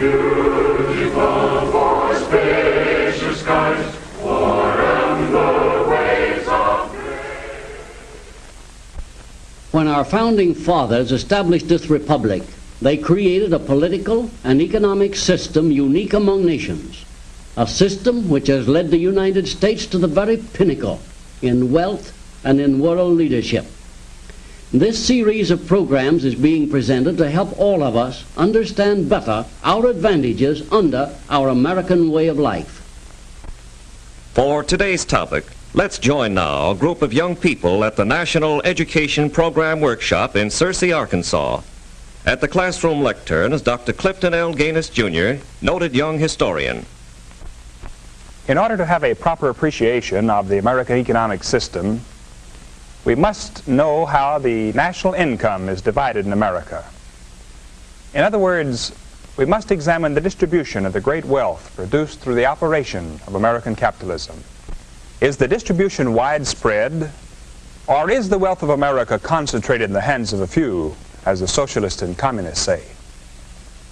Beautiful for spacious skies, warm the waves of grace. When our founding fathers established this republic, they created a political and economic system unique among nations, a system which has led the United States to the very pinnacle in wealth and in world leadership. This series of programs is being presented to help all of us understand better our advantages under our American way of life. For today's topic, let's join now a group of young people at the National Education Program Workshop in Searcy, Arkansas. At the classroom lectern is Dr. Clifton L. Gaines, Jr., noted young historian. In order to have a proper appreciation of the American economic system, we must know how the national income is divided in America. In other words, we must examine the distribution of the great wealth produced through the operation of American capitalism. Is the distribution widespread, or is the wealth of America concentrated in the hands of a few, as the socialists and communists say?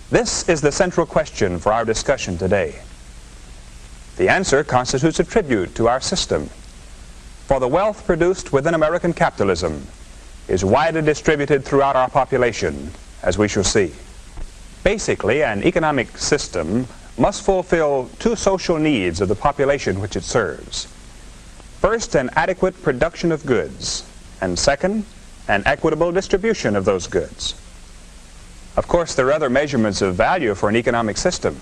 This is the central question for our discussion today. The answer constitutes a tribute to our system. For the wealth produced within American capitalism is widely distributed throughout our population, as we shall see. Basically, an economic system must fulfill two social needs of the population which it serves. First, an adequate production of goods, and second, an equitable distribution of those goods. Of course, there are other measurements of value for an economic system,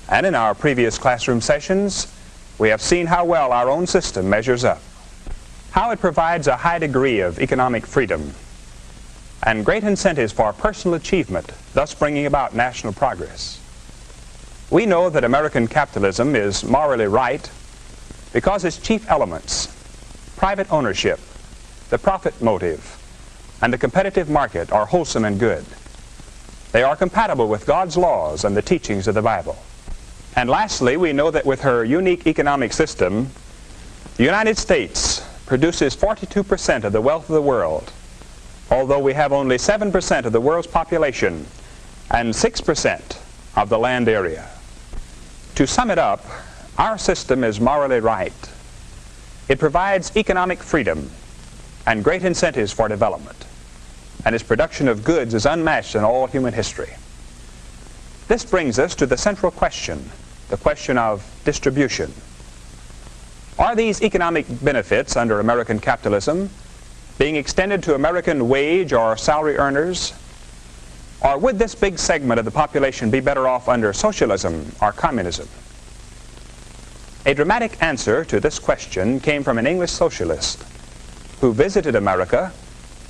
and in our previous classroom sessions, we have seen how well our own system measures up, how it provides a high degree of economic freedom and great incentives for personal achievement, thus bringing about national progress. We know that American capitalism is morally right because its chief elements, private ownership, the profit motive, and the competitive market, are wholesome and good. They are compatible with God's laws and the teachings of the Bible. And lastly, we know that with her unique economic system, the United States produces 42% of the wealth of the world, although we have only 7% of the world's population and 6% of the land area. To sum it up, our system is morally right. It provides economic freedom and great incentives for development, and its production of goods is unmatched in all human history. This brings us to the central question, the question of distribution. Are these economic benefits under American capitalism being extended to American wage or salary earners? Or would this big segment of the population be better off under socialism or communism? A dramatic answer to this question came from an English socialist who visited America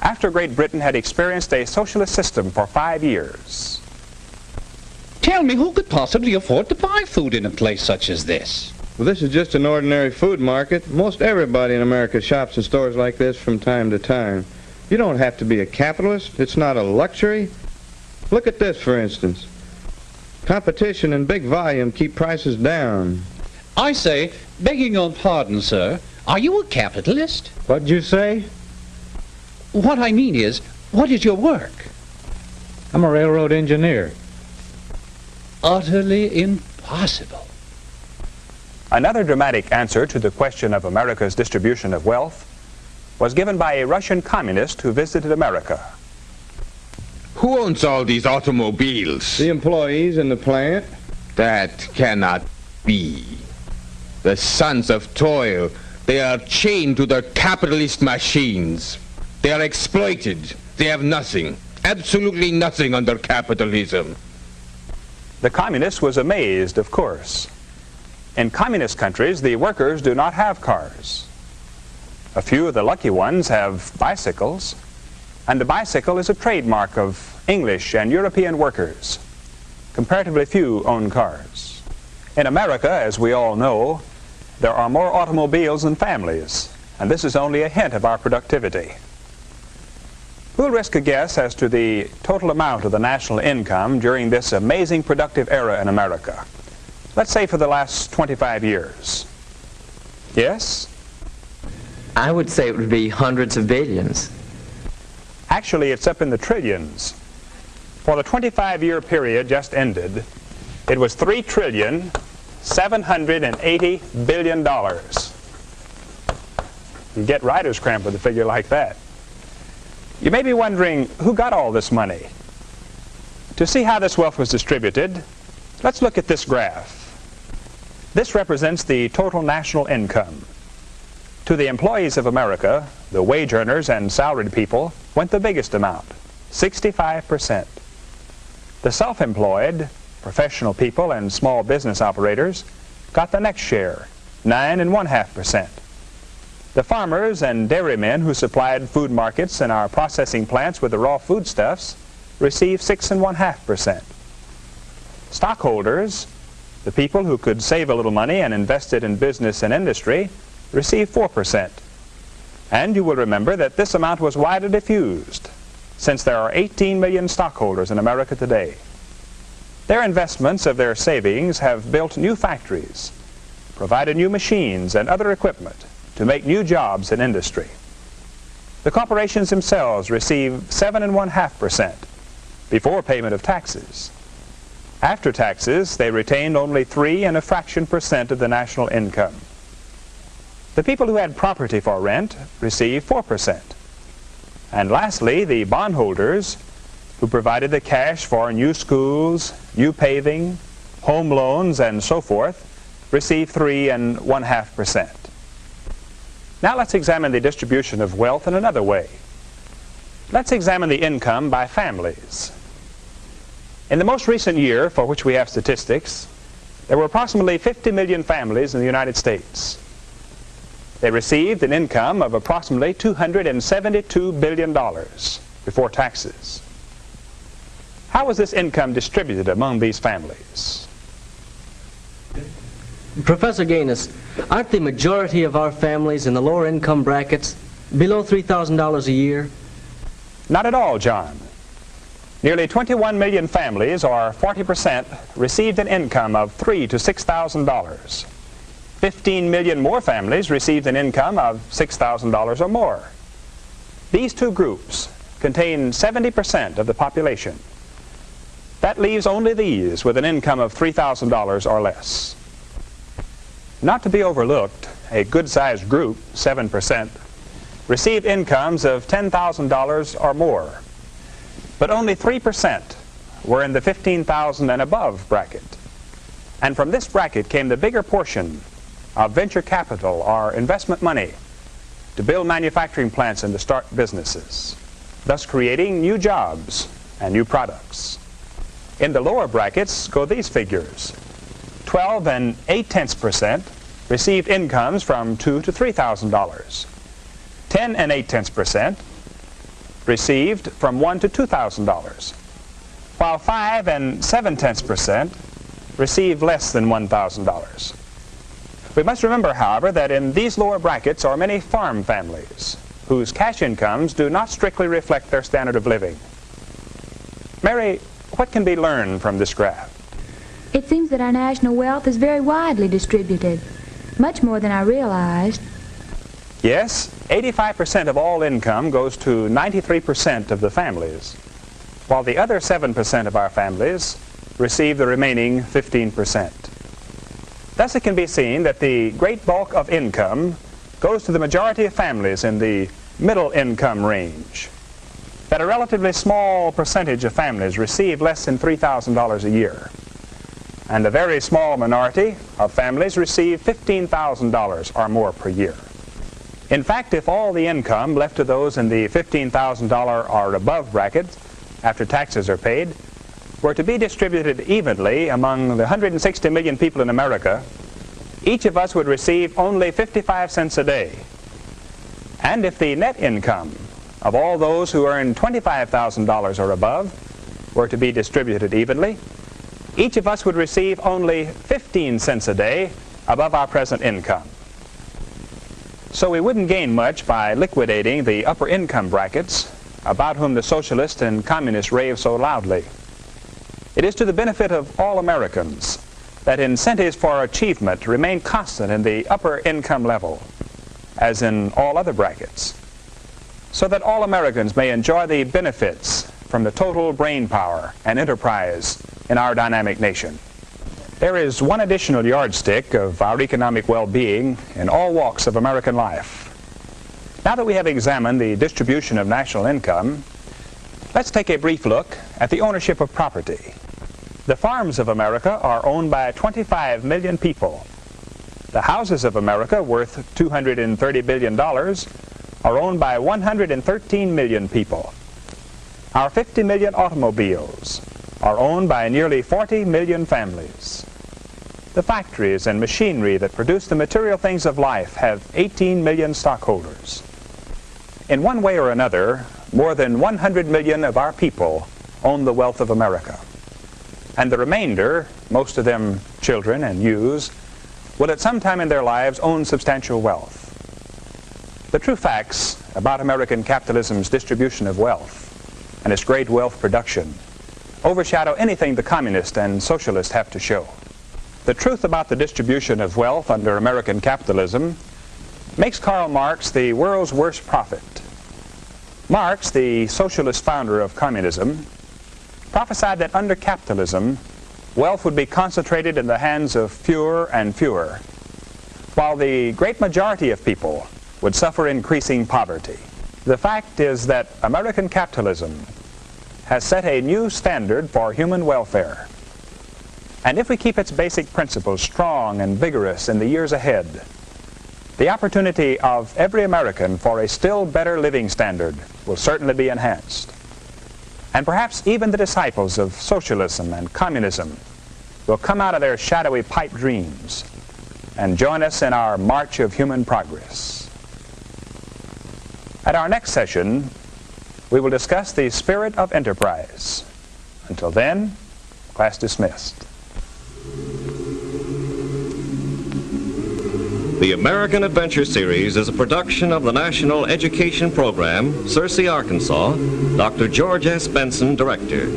after Great Britain had experienced a socialist system for 5 years. Tell me, who could possibly afford to buy food in a place such as this? Well, this is just an ordinary food market. Most everybody in America shops in stores like this from time to time. You don't have to be a capitalist. It's not a luxury. Look at this, for instance. Competition and big volume keep prices down. I say, begging your pardon, sir, are you a capitalist? What'd you say? What I mean is, what is your work? I'm a railroad engineer. Utterly impossible. Another dramatic answer to the question of America's distribution of wealth was given by a Russian communist who visited America. Who owns all these automobiles? The employees in the plant. That cannot be. The sons of toil, they are chained to their capitalist machines. They are exploited. They have nothing, absolutely nothing under capitalism. The communist was amazed, of course. In communist countries, the workers do not have cars. A few of the lucky ones have bicycles, and the bicycle is a trademark of English and European workers. Comparatively few own cars. In America, as we all know, there are more automobiles than families, and this is only a hint of our productivity. We'll risk a guess as to the total amount of the national income during this amazing productive era in America. Let's say for the last 25 years. Yes? I would say it would be hundreds of billions. Actually, it's up in the trillions. For the 25-year period just ended, It was $3,780 billion. You get writer's cramp with a figure like that. You may be wondering, who got all this money? To see how this wealth was distributed, let's look at this graph. This represents the total national income. To the employees of America, the wage earners and salaried people, went the biggest amount, 65%. The self-employed, professional people and small business operators got the next share, 9.5%. The farmers and dairymen who supplied food markets and our processing plants with the raw foodstuffs received 6.5%. Stockholders, the people who could save a little money and invest it in business and industry, received 4%. And you will remember that this amount was widely diffused, since there are 18 million stockholders in America today. Their investments of their savings have built new factories, provided new machines and other equipment to make new jobs in industry. The corporations themselves receive 7.5% before payment of taxes. After taxes, they retained only 3.1% of the national income. The people who had property for rent received 4%. And lastly, the bondholders, who provided the cash for new schools, new paving, home loans, and so forth, received 3.5%. Now let's examine the distribution of wealth in another way. Let's examine the income by families. In the most recent year, for which we have statistics, there were approximately 50 million families in the United States. They received an income of approximately $272 billion before taxes. How was this income distributed among these families? Professor Gaines, aren't the majority of our families in the lower income brackets below $3,000 a year? Not at all, John. Nearly 21 million families, or 40%, received an income of $3,000 to $6,000. 15 million more families received an income of $6,000 or more. These two groups contain 70% of the population. That leaves only these with an income of $3,000 or less. Not to be overlooked, a good-sized group, 7%, received incomes of $10,000 or more. But only 3% were in the $15,000 and above bracket. And from this bracket came the bigger portion of venture capital or investment money to build manufacturing plants and to start businesses, thus creating new jobs and new products. In the lower brackets go these figures. 12.8% received incomes from $2,000 to $3,000. 10.8% received from $1,000 to $2,000, while 5.7% received less than $1,000. We must remember, however, that in these lower brackets are many farm families whose cash incomes do not strictly reflect their standard of living. Mary, what can be learned from this graph? It seems that our national wealth is very widely distributed, much more than I realized. Yes, 85% of all income goes to 93% of the families, while the other 7% of our families receive the remaining 15%. Thus it can be seen that the great bulk of income goes to the majority of families in the middle income range, that a relatively small percentage of families receive less than $3,000 a year, and a very small minority of families receive $15,000 or more per year. In fact, if all the income left to those in the $15,000 or above bracket after taxes are paid were to be distributed evenly among the 160 million people in America, each of us would receive only 55 cents a day. And if the net income of all those who earn $25,000 or above were to be distributed evenly, each of us would receive only 15 cents a day above our present income. So we wouldn't gain much by liquidating the upper income brackets about whom the socialists and communists rave so loudly. It is to the benefit of all Americans that incentives for achievement remain constant in the upper income level, as in all other brackets, so that all Americans may enjoy the benefits from the total brain power and enterprise in our dynamic nation. There is one additional yardstick of our economic well-being in all walks of American life. Now that we have examined the distribution of national income, let's take a brief look at the ownership of property. The farms of America are owned by 25 million people. The houses of America, worth $230 billion, are owned by 113 million people. Our 50 million automobiles are owned by nearly 40 million families. The factories and machinery that produce the material things of life have 18 million stockholders. In one way or another, more than 100 million of our people own the wealth of America. And the remainder, most of them children and youths, will at some time in their lives own substantial wealth. The true facts about American capitalism's distribution of wealth and its great wealth production overshadow anything the communist and socialist have to show. The truth about the distribution of wealth under American capitalism makes Karl Marx the world's worst prophet. Marx, the socialist founder of communism, prophesied that under capitalism, wealth would be concentrated in the hands of fewer and fewer, while the great majority of people would suffer increasing poverty. The fact is that American capitalism has set a new standard for human welfare. And if we keep its basic principles strong and vigorous in the years ahead, the opportunity of every American for a still better living standard will certainly be enhanced. And perhaps even the disciples of socialism and communism will come out of their shadowy pipe dreams and join us in our march of human progress. At our next session, we will discuss the spirit of enterprise. Until then, class dismissed. The American Adventure Series is a production of the National Education Program, Searcy, Arkansas. Dr. George S. Benson, director.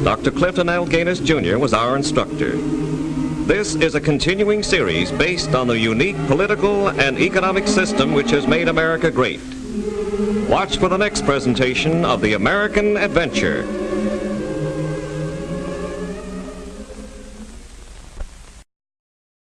Dr. Clinton L. Gaines, Jr. was our instructor. This is a continuing series based on the unique political and economic system which has made America great. Watch for the next presentation of the American Adventure.